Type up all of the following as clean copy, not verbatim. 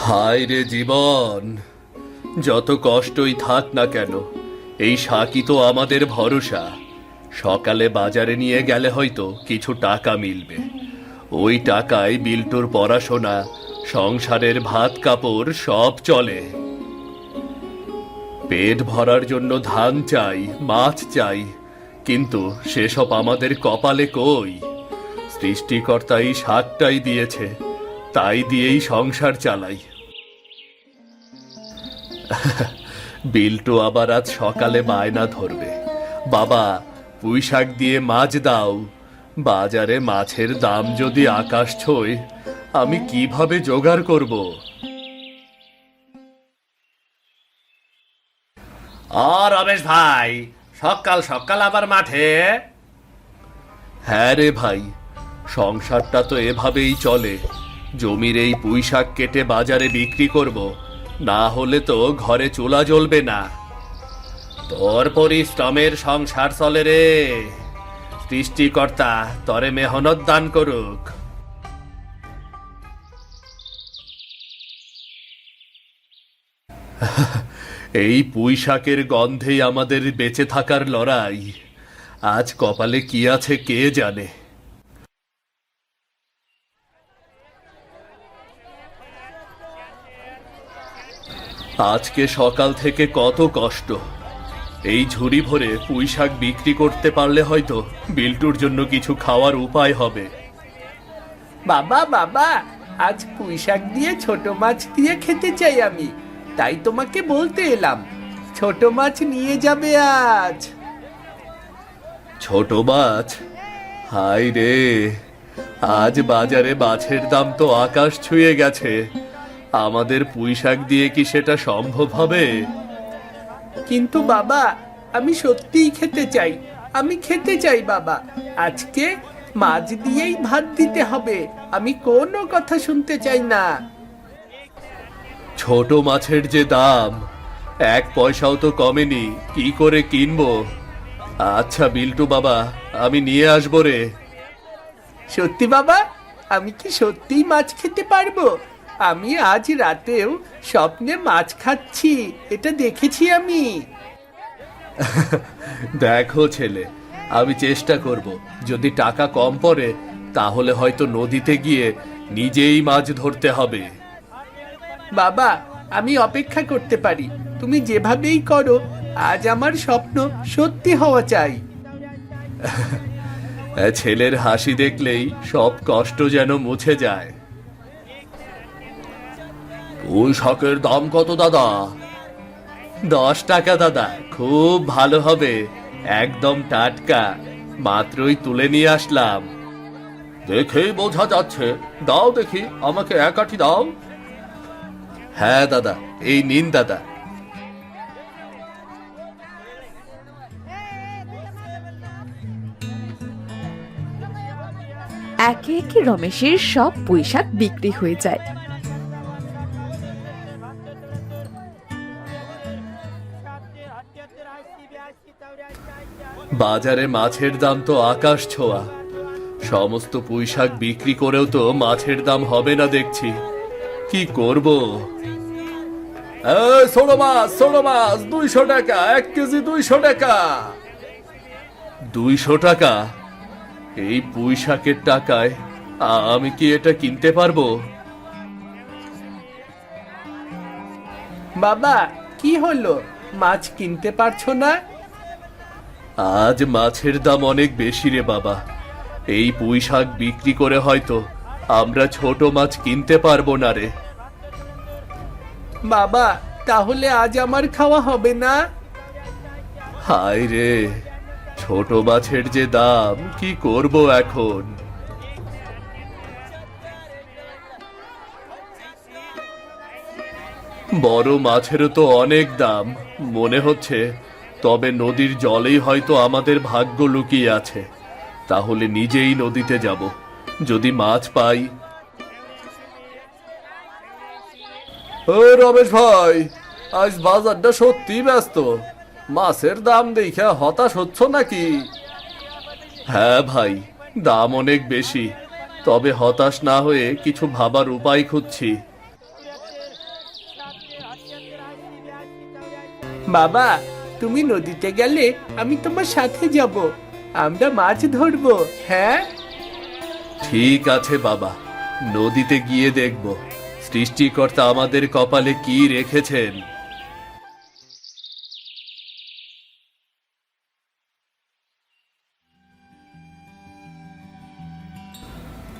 হায় রে জীবন, যত কষ্টই থাক না কেন, এই শাকই তো আমাদের ভরসা। সকালে বাজারে নিয়ে গেলে হয়তো কিছু টাকা মিলবে। ওই টাকায় বিল্টুর পড়াশোনা, সংসারের ভাত কাপড় সব চলে। পেট ভরার জন্য ধান চাই, মাছ চাই, কিন্তু সেসব আমাদের কপালে কই? সৃষ্টিকর্তা এই শাকটাই দিয়েছে, তাই দিয়েই সংসার চালাই। বিল্টু আবার আজ সকালে বায়না ধরবে, বাবা পুঁই শাক দিয়ে মাছ দাও। বাজারে মাছের দাম যদি আকাশ ছোঁয়, আমি কিভাবে জোগাড় করব? রমেশ ভাই, সকাল সকাল আবার মাঠে? হ্যাঁ রে ভাই, সংসারটা তো এভাবেই চলে। জমির এই পুঁই শাক কেটে বাজারে বিক্রি করব, না হলে তো ঘরে চুলা জ্বলবে না। তোর পরিশ্রমের সংসার চলে রে। সৃষ্টিকর্তা তরে মেহনত দান করুক। এই পুঁই শাকের গন্ধেই আমাদের বেঁচে থাকার লড়াই। আজ কপালে কি আছে কে জানে। আজকে সকাল থেকে কত কষ্ট। এই ঝুড়ি ভরে পুঁই শাক বিক্রি করতে পারলে হয়তো বিল্টুর জন্য কিছু খাওয়ার উপায় হবে। বাবা বাবা, আজ পুঁই শাক দিয়ে ছোট মাছ দিয়ে খেতে চাই আমি, তাই তোমাকে বলতে এলাম। ছোট মাছ নিয়ে যাবে আজ? ছোট মাছ? হায় রে, আজ বাজারে মাছের দাম তো আকাশ ছুঁয়ে গেছে। আমাদের পুঁই শাক দিয়ে কি সেটা সম্ভব হবে? কিন্তু বাবা, আমি সত্যিই খেতে চাই, আমি খেতে চাই বাবা। আজকে মাছ দিয়েই ভাত দিতে হবে, আমি কোনো কথা শুনতে চাই না। ছোট মাছের যে দাম, 1 পয়সাও তো কমেনি, কি করে কিনবো? আচ্ছা বিল্টু বাবা, আমি নিয়ে আসবো রে। সত্যি বাবা? আমি কি সত্যিই মাছ খেতে পারবো? আমি আজ রাতেও স্বপ্নে মাছ খাচ্ছি, এটা দেখেছি আমি। দেখো ছেলে, আমি চেষ্টা করব। যদি টাকা কম পড়ে তাহলে হয়তো নদীতে গিয়ে নিজেই মাছ ধরতে হবে। বাবা, আমি অপেক্ষা করতে পারি, তুমি যেভাবেই করো আজ আমার স্বপ্ন সত্যি হওয়া চাই। ছেলের হাসি দেখলেই সব কষ্ট যেন মুছে যায়। পুঁই শাকের দাম কত দাদা? 10 টাকা দাদা, খুব ভালো হবে, একদম টাটকা, মাত্রই তুলে নিয়ে আসলাম। দেখেই বোঝা যাচ্ছে। দাও দেখি, আমাকে 1 আঁটি দাও। হ্যাঁ দাদা, এই নিন দাদা। একে একে রমেশের সব পুঁইশাক বিক্রি হয়ে যায়। বাজারে মাছের দাম তো আকাশ ছোঁয়া। সমস্ত পুঁই শাক বিক্রি করেও তো মাছের দাম হবে না দেখছি। কি করব? ছোট মাছ, ছোট মাছ 200 টাকা, 1 কেজি 200 টাকা। 200 টাকা? এই পুঁই শাকের টাকায় আমি কি এটা কিনতে পারবো? বাবা, কি হলো, মাছ কিনতে পারছো না? আজ মাছের দাম অনেক বেশি রে বাবা। এই পুঁই শাক বিক্রি করে হয়তো আমরা ছোট মাছ কিনতে পারবো না রে। বাবা, তাহলে আজ আমার খাওয়া হবে না? হায় রে, ছোট মাছের যে দাম, কি করব এখন? বড় মাছেরও তো অনেক দাম মনে হচ্ছে। তবে নদীর জলেই হয়তো আমাদের ভাগ্য লুকিয়ে আছে। তাহলে নিজেই নদীতে যাব, যদি মাছ পাই। ও রমেশ ভাই, আজ বাজারটা সত্যি ব্যস্ত। মাছের দাম দেখে হতাশ হচ্ছ নাকি? হ্যাঁ ভাই, দাম অনেক বেশি, তবে হতাশ না হয়ে কিছু ভাবার উপায় খুঁজছি। বাবা, তুমি নদীতে গেলে আমি তোমার সাথে যাব। আমরা মাছ ধরবো, হ্যাঁ? ঠিক আছে বাবা, নদীতে গিয়ে দেখব সৃষ্টিকর্তা আমাদের কপালে কি রেখেছেন।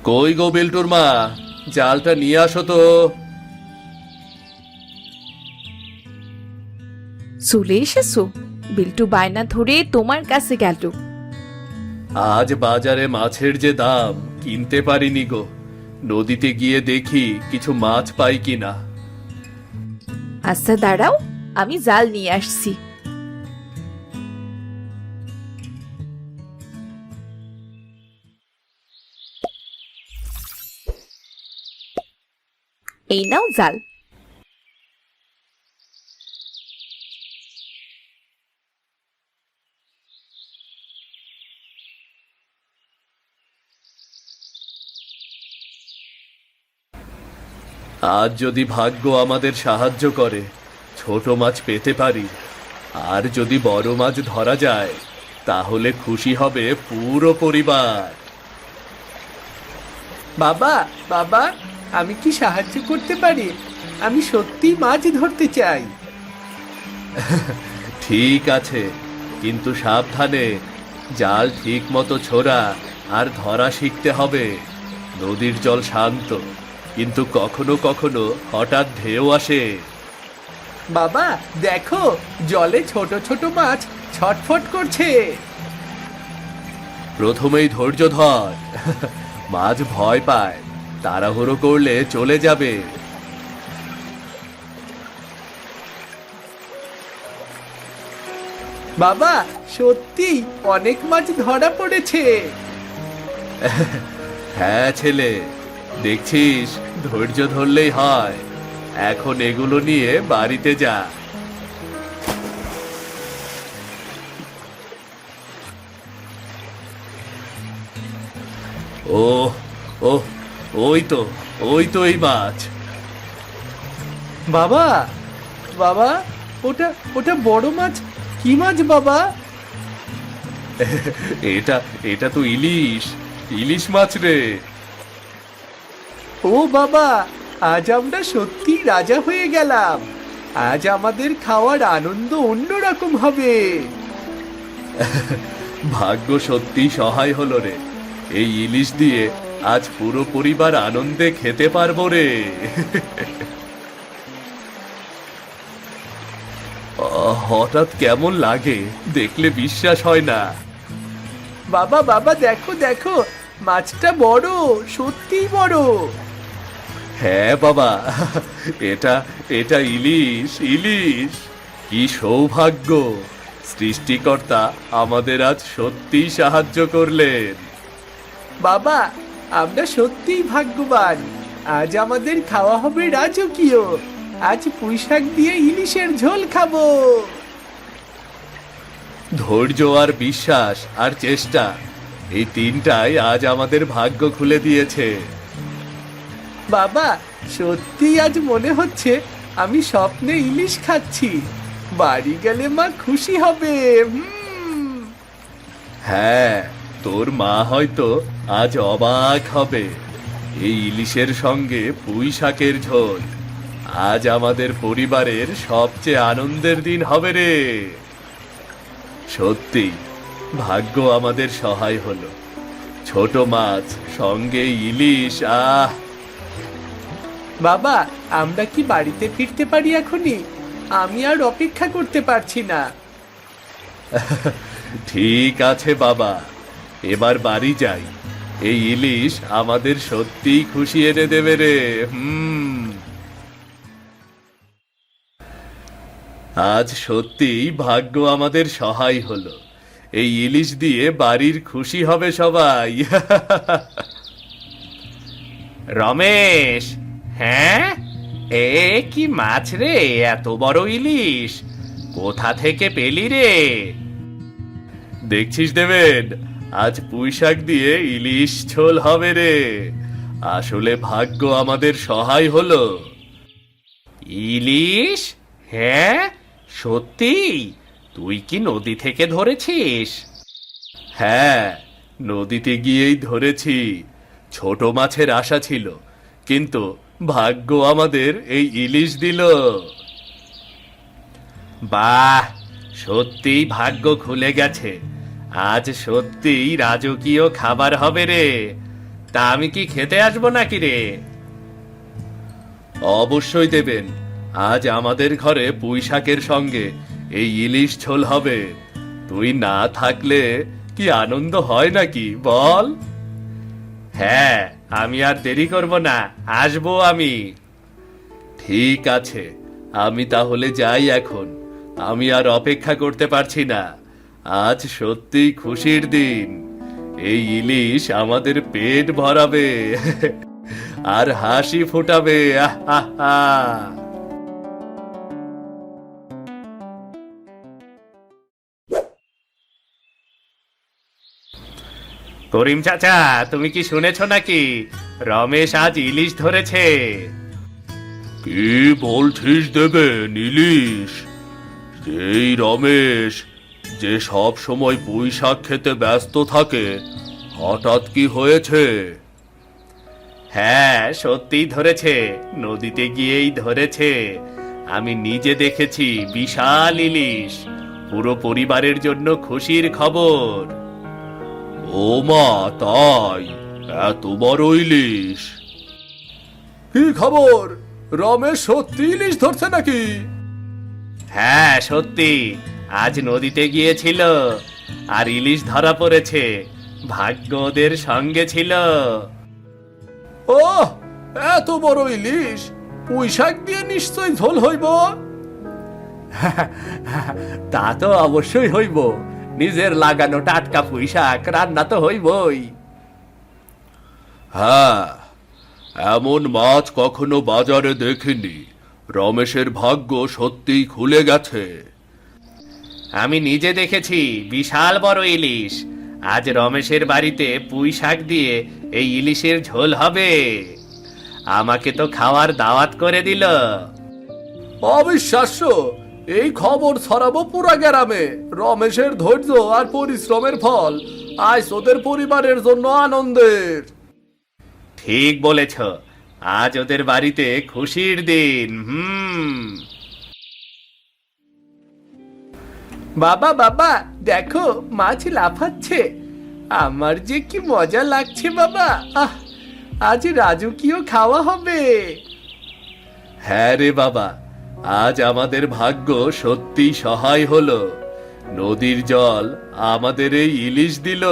কই গো বিল্টুর মা, জালটা নিয়ে আসো তো। চলে এসেছো? বিল্টু বায়না ধরে তোমার কাছে গেল। আজ বাজারে মাছের যে দাম, কিনতে পারিনি গো। নদীতে গিয়ে দেখি কিছু মাছ পাই কিনা। আচ্ছা দাঁড়াও, আমি জাল নিয়ে আসছি। এই নাও জাল। আজ যদি ভাগ্য আমাদের সাহায্য করে ছোট মাছ পেতে পারি, আর যদি বড় মাছ ধরা যায়, তাহলে খুশি হবে পুরো পরিবার। বাবা, বাবা, আমি কি সাহায্য করতে পারি? আমি সত্যি মাছ ধরতে চাই। ঠিক আছে, কিন্তু সাবধানে, জাল ঠিক মতো ছোড়া আর ধরা শিখতে হবে। নদীর জল শান্ত, কিন্তু কখনো কখনো হঠাৎ ঢেউ আসে। বাবা দেখো, জলে ছোট ছোট মাছ ছটফট করছে। প্রথমেই ধৈর্য ধর। মাছ ভয় পায়, তাড়াহুড়ো করলে চলে যাবে। বাবা, সত্যি অনেক মাছ ধরা পড়েছে। হ্যাঁ ছেলে, দেখছিস, ধৈর্য ধরলেই হয়। এখন এগুলো নিয়ে বাড়িতে যা। ও ও, ওই তো, এই মাছ। বাবা, বাবা, ওটা ওটা বড় মাছ। কি মাছ বাবা? এটা এটা তো ইলিশ, ইলিশ মাছ রে। ও বাবা, আজ আমরা সত্যি রাজা হয়ে গেলাম। আজ আমাদের খাওয়ার আনন্দ অন্যরকম হবে। ভাগ্য সত্যি সহায় হলো রে। এই ইলিশ দিয়ে আজ পুরো পরিবার আনন্দে খেতে পারবো রে। হঠাৎ কেমন লাগে, দেখলে বিশ্বাস হয় না। বাবা, বাবা, দেখো দেখো, মাছটা বড়, সত্যি বড়। হ্যাঁ বাবা, এটা এটা ইলিশ, ইলিশ। কি সৌভাগ্য! সৃষ্টিকর্তা আমাদের আজ সত্যিই সাহায্য করলেন। বাবা, আমরা সত্যিই ভাগ্যবান। আজ আমাদের খাওয়া হবে রাজকীয়। আজ পুঁইশাক দিয়ে ইলিশের ঝোল খাবো। ধৈর্য আর বিশ্বাস আর চেষ্টা, এই তিনটাই আজ আমাদের ভাগ্য খুলে দিয়েছে। বাবা, সত্যি আজ মনে হচ্ছে আমি স্বপ্নে ইলিশ খাচ্ছি। বাড়ি গেলে মা খুশি হবে। হ্যাঁ, তোর মা হয়তো আজ অবাক হবে। এই ইলিশের সঙ্গে পুঁই শাকের ঝোল আজ আমাদের পরিবারের সবচেয়ে আনন্দের দিন হবে রে। সত্যি ভাগ্য আমাদের সহায় হলো। ছোট মাছ সঙ্গে ইলিশ, আহ! বাবা, আমরা কি বাড়িতে ফিরতে পারি এখনই? আমি আর অপেক্ষা করতে পারছি না। ঠিক আছে বাবা, এবার বাড়ি যাই। এই ইলিশ আমাদের সত্যিই খুশি এনে দেবে রে। আজ সত্যিই ভাগ্য আমাদের সহায় হলো। এই ইলিশ দিয়ে বাড়ির খুশি হবে সবাই। রমেশ, হ্যাঁ, এ কি মাছ রে, এত বড় ইলিশ কোথা থেকে পেলি রে? দেখছিস দেবেন, আজ পুঁই শাক দিয়ে ইলিশ ঝোল হবে রে। আসলে ভাগ্য আমাদের সহায় হলো। ইলিশ? হ্যাঁ, সত্যি? তুই কি নদী থেকে ধরেছিস? হ্যাঁ, নদীতে গিয়েই ধরেছি। ছোট মাছের আশা ছিল, কিন্তু ভাগ্য আমাদের এই ইলিশ দিল। বাহ, সত্যিই ভাগ্য খুলে গেছে। আজ সত্যিই রাজকীয় খাবার হবে রে। তা আমি কি খেতে আসবো নাকি রে? অবশ্যই দেবেন। আজ আমাদের ঘরে পুঁই শাকের সঙ্গে এই ইলিশ ঝোল হবে। তুই না থাকলে কি আনন্দ হয় নাকি বল? হ্যাঁ, আমি আর দেরি করব না, আসবো আমি। ঠিক আছে, আমি তাহলে যাই এখন। আমি আর অপেক্ষা করতে পারছি না। আজ সত্যিই খুশির দিন। এই ইলিশ আমাদের পেট ভরাবে আর হাসি ফোটাবে। আহ আহ আহ। করিম চাচা, তুমি কি শুনেছো নাকি রমেশ আজ ইলিশ ধরেছে? কি বলছিস দেবেন, ইলিশ? এই রমেশ যে সব সময় পুঁই শাক খেতে ব্যস্ত থাকে, হঠাৎ কি হয়েছে? হ্যাঁ, সত্যিই ধরেছে। নদীতে গিয়েই ধরেছে। আমি নিজে দেখেছি বিশাল ইলিশ। পুরো পরিবারের জন্য খুশির খবর। ও মা, তাই? এত বড় ইলিশ? কি খবর? রমেশ সত্যি ইলিশ ধরছে নাকি? হ্যাঁ, সত্যি। আজ নদীতে গিয়েছিল আর ইলিশ ধরা পড়েছে। ভাগ্য ওদের সঙ্গে ছিল। ওহ, এত বড় ইলিশ! পুঁই শাক দিয়ে নিশ্চয় ঝোল হইব। তা তো অবশ্যই হইব। নিজের লাগানো টাটকা পুঁই শাক, রান্না তো হইবই। হ্যাঁ, এমন মাছ কখনো বাজারে দেখিনি। রমেশের ভাগ্য সত্যিই খুলে গেছে। আমি নিজে দেখেছি বিশাল বড় ইলিশ। আজ রমেশের বাড়িতে পুঁই শাক দিয়ে এই ইলিশের ঝোল হবে। আমাকে তো খাওয়ার দাওয়াত করে দিল। অবিশ্বাস্য! এই খবর ছড়াবো পুরা গ্রামে। রমেশের ধৈর্য আর পরিশ্রমের ফল আজ ওদের পরিবারের জন্য আনন্দের। ঠিক বলেছ, আজ ওদের বাড়িতে খুশির দিন। বাবা বাবা, দেখো মাছ লাফাচ্ছে। আমার যে কি মজা লাগছে বাবা। আহ, আজ রাজকীয় খাওয়া হবে। হ্যাঁ রে বাবা, আজ আমাদের ভাগ্য সত্যি সহায় হলো। নদীর জল আমাদের এই ইলিশ দিল।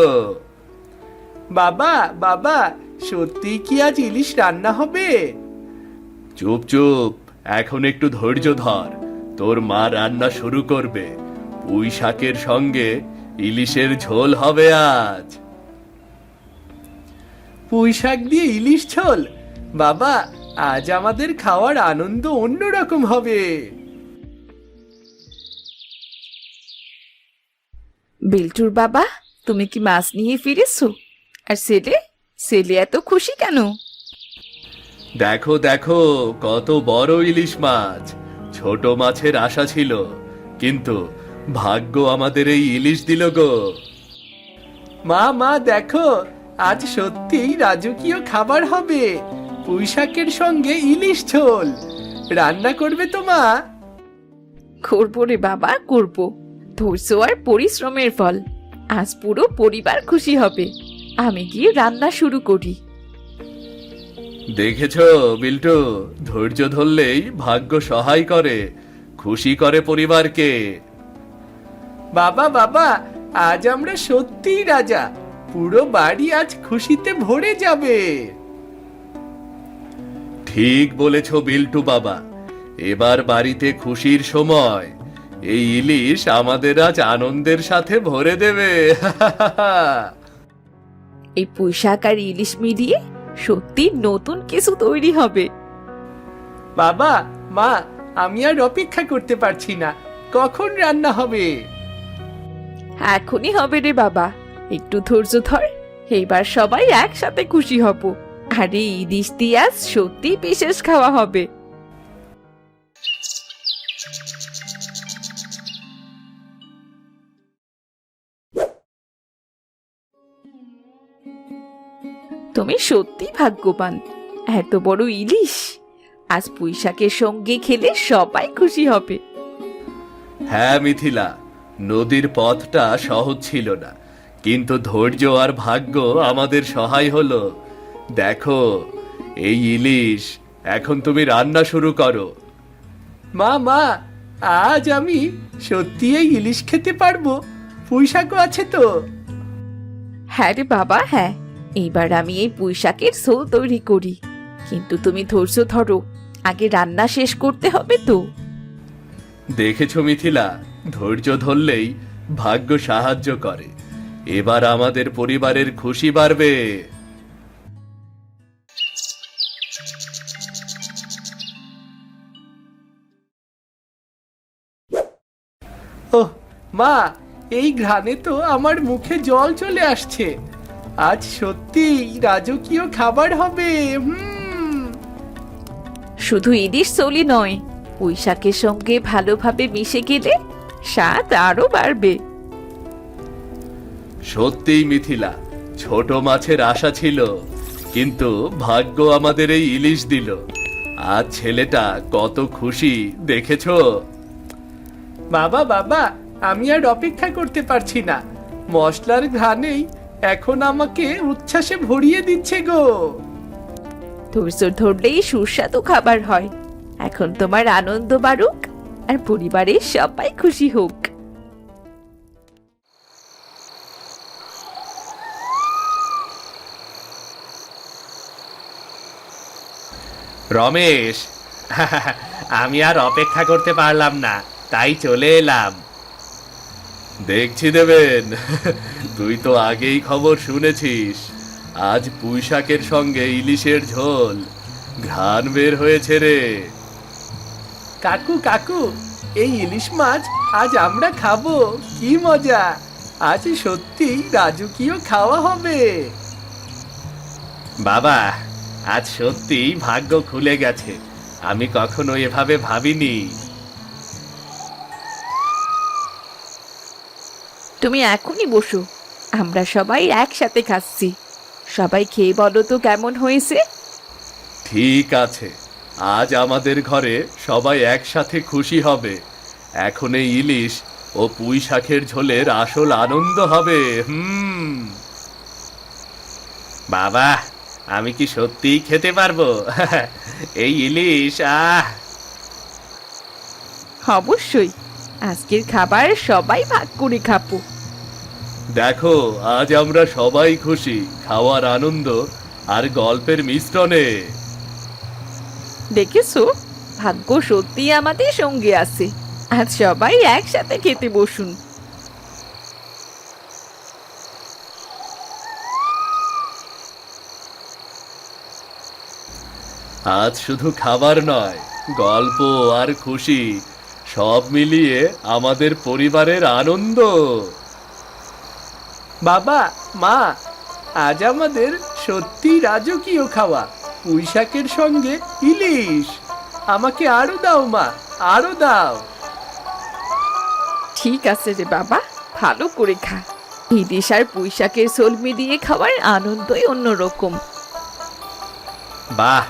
বাবা বাবা, সত্যি কি আজ ইলিশ রান্না হবে? চুপ চুপ, এখন একটু ধৈর্য ধর। তোর মা রান্না শুরু করবে। পুঁই শাকের সঙ্গে ইলিশের ঝোল হবে আজ। পুঁই শাক দিয়ে ইলিশ ঝোল? বাবা, আজ আমাদের খাওয়ার আনন্দ অন্যরকম হবে। বিল্টুর বাবা, তুমি কি মাছ নিয়ে ফিরেছো? আর ছেলে ছেলে এত খুশি কেন? দেখো দেখো, কত বড় ইলিশ মাছ! ছোট মাছের আশা ছিল, কিন্তু ভাগ্য আমাদের এই ইলিশ দিল গো। মা মা, দেখো আজ সত্যিই রাজকীয় খাবার হবে। পুঁই শাকের সঙ্গে ইলিশ ঝোল রান্না করবে তো মা? করবো রে বাবা, করবো। ধৈর্য আর পরিশ্রমের ফল। আজ পুরো পরিবার খুশি হবে। আমি গিয়ে রান্না শুরু করি। দেখেছো বিল্টু, ধৈর্য ধরলেই ভাগ্য সহায় করে, খুশি করে পরিবারকে। বাবা বাবা, আজ আমরা সত্যিই রাজা। পুরো বাড়ি আজ খুশিতে ভরে যাবে। ঠিক বলেছ বিল্টু বাবা, এবার বাড়িতে খুশির সময়। এই ইলিশ আমাদের আজ আনন্দের সাথে ভরে দেবে। এই পুঁই শাক আর ইলিশ মিলিয়ে সত্যি নতুন কিছু তৈরি হবে। বাবা মা, আমি আর অপেক্ষা করতে পারছি না। কখন রান্না হবে? এখনই হবে রে বাবা, একটু ধৈর্য ধর। এবার সবাই একসাথে খুশি হব। আর এই ইলিশ দিয়ে আজ সত্যি বিশেষ খাওয়া হবে। তুমি সত্যি ভাগ্যবান। এত বড় ইলিশ আজ পুঁইশাকের সঙ্গে খেলে সবাই খুশি হবে। হ্যাঁ মিথিলা, নদীর পথটা সহজ ছিল না, কিন্তু ধৈর্য আর ভাগ্য আমাদের সহায় হলো। দেখো, এই ইলিশ এখন তুমি রান্না শুরু করো। মা মা, আজ আমি সত্যি এই ইলিশ খেতে পারবো? পুঁইশাকও আছে তো? হ্যাঁ রে বাবা, হ্যাঁ। এইবার আমি এই পুঁইশাকের ঝোল তৈরি করি, কিন্তু তুমি ধৈর্য ধরো, আগে রান্না শেষ করতে হবে তো। দেখেছো মিথিলা, ধৈর্য ধরলেই ভাগ্য সাহায্য করে। এবার আমাদের পরিবারের খুশি বাড়বে। ওহ মা, এই ঘ্রাণে তো আমার মুখে জল চলে আসছে। আজ সত্যি রাজকীয় খাবার হবে। শুধু ইলিশ ঝোলই নয়, পুঁইশাকের সঙ্গে ভালোভাবে মিশে গেলে স্বাদ আরো বাড়বে। সত্যিই মিথিলা, ছোট মাছের আশা ছিল, কিন্তু ভাগ্য আমাদের এই ইলিশ দিল। আজ ছেলেটা কত খুশি দেখেছো? বাবা বাবা, আমি আর অপেক্ষা করতে পারছি না। মশলার ঘ্রাণেই এখন আমাকে উচ্ছ্বাসে ভরিয়ে দিচ্ছে গো। ধৈর্য ধরলেই সুস্বাদু খাবার হয়। এখন তোমার আনন্দ বাড়ুক আর পরিবারের সবাই খুশি হোক। রমেশ, আমি আর অপেক্ষা করতে পারলাম না, তাই চলে এলাম। দেখছি দেবেন, তুই তো আগেই খবর শুনেছিস। আজ পুঁইশাকের সঙ্গে ইলিশের ঝোল, ঘ্রাণ বের হয়েছে রে। কাকু কাকু, এই ইলিশ মাছ আজ আমরা খাবো, কি মজা! আজ সত্যি রাজকীয় খাওয়া হবে। বাবা, আজ সত্যি ভাগ্য খুলে গেছে। আমি কখনো এভাবে ভাবিনি। তুমি এখনই বসো, আমরা সবাই একসাথে খাচ্ছি। সবাই খেয়ে বলো তো কেমন হয়েছে। ঠিক আছে, আজ আমাদের ঘরে সবাই একসাথে খুশি হবে। এখন এই ইলিশ ও পুঁইশাকের ঝোলের আসল আনন্দ হবে। বাবা, আমি কি সত্যিই খেতে পারবো এই ইলিশ? অবশ্যই, আজকের খাবার সবাই ভাগ করে খাবো। দেখো, আজ আমরা সবাই খুশি খাওয়ার আনন্দ আর গল্পের মিশ্রণে। দেখেছো, ভাগ্য সত্যি আমাদের সঙ্গে আছে। আজ সবাই একসাথে খেতে বসুন। আজ শুধু খাবার নয়, গল্প আর খুশি সব মিলিয়ে আমাদের পরিবারের আনন্দ। বাবা মা, আজ আমাদের সত্যি রাজকীয় খাওয়া, পুঁইশাকের সঙ্গে ইলিশ। আমাকে আরো দাও মা, আরো দাও। ঠিক আছে রে বাবা, ভালো করে খা। ইলিশ আর পুঁইশাকের ঝোল মিলিয়ে খাওয়ার আনন্দই অন্যরকম। বাহ,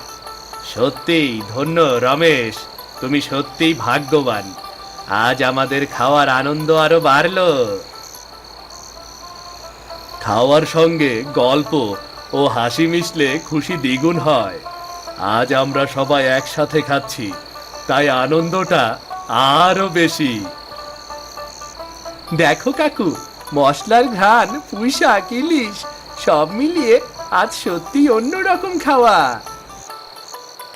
সত্যিই ধন্য রমেশ, তুমি সত্যিই ভাগ্যবান। আজ আমাদের খাওয়ার আনন্দ আরো বাড়লো। খাওয়ার সঙ্গে গল্প ও হাসি মিশলে খুশি দ্বিগুণ হয়। আজ আমরা সবাই একসাথে খাচ্ছি, তাই আনন্দটা আরো বেশি। দেখো কাকু, মশলার ঘ্রাণ, পুঁইশাক, ইলিশ সব মিলিয়ে আজ সত্যি অন্যরকম খাওয়া।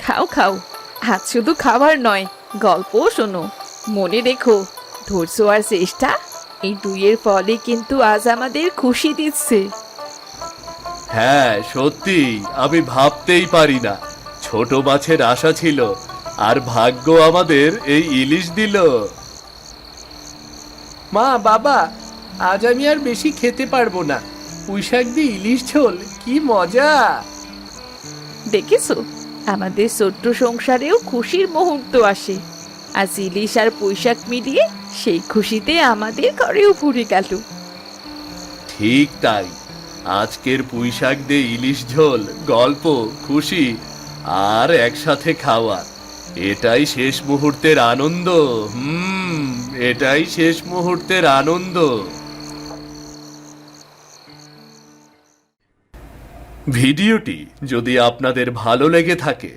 খাও খাও, আজ শুধু খাবার নয়, গল্পও শোনো। মনে রেখো, ধৈর্য আর চেষ্টা, এই দুইয়ের ফলে কিন্তু আজ আমাদের খুশি দিচ্ছে। হ্যাঁ সত্যি, আমি ভাবতেই পারি না, ছোট মাছের আশা ছিল আর ভাগ্য আমাদের এই ইলিশ দিল। মা বাবা, আজ আমি আর বেশি খেতে পারবো না। পুঁইশাক দিয়ে ইলিশ ঝোল, কি মজা! দেখেছো, আমাদের ছোট্ট সংসারেও খুশির মুহূর্ত আসে। আজ ইলিশ আর পুঁইশাক মিলিয়ে সেই খুশিতে আমাদের ঘরেও ভরে গেল। ঠিক তাই, আজকের পুঁই শাক দিয়ে ইলিশ ঝোল, গল্প, খুশি আর একসাথে খাওয়া, এটাই শেষ মুহূর্তের আনন্দ। এটাই শেষ মুহূর্তের আনন্দ। ভিডিওটি যদি আপনাদের ভালো লেগে থাকে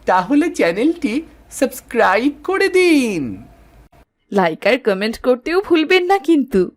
তাহলে চ্যানেলটি সাবস্ক্রাইব করে দিন। লাইক আর কমেন্ট করতেও ভুলবেন না কিন্তু।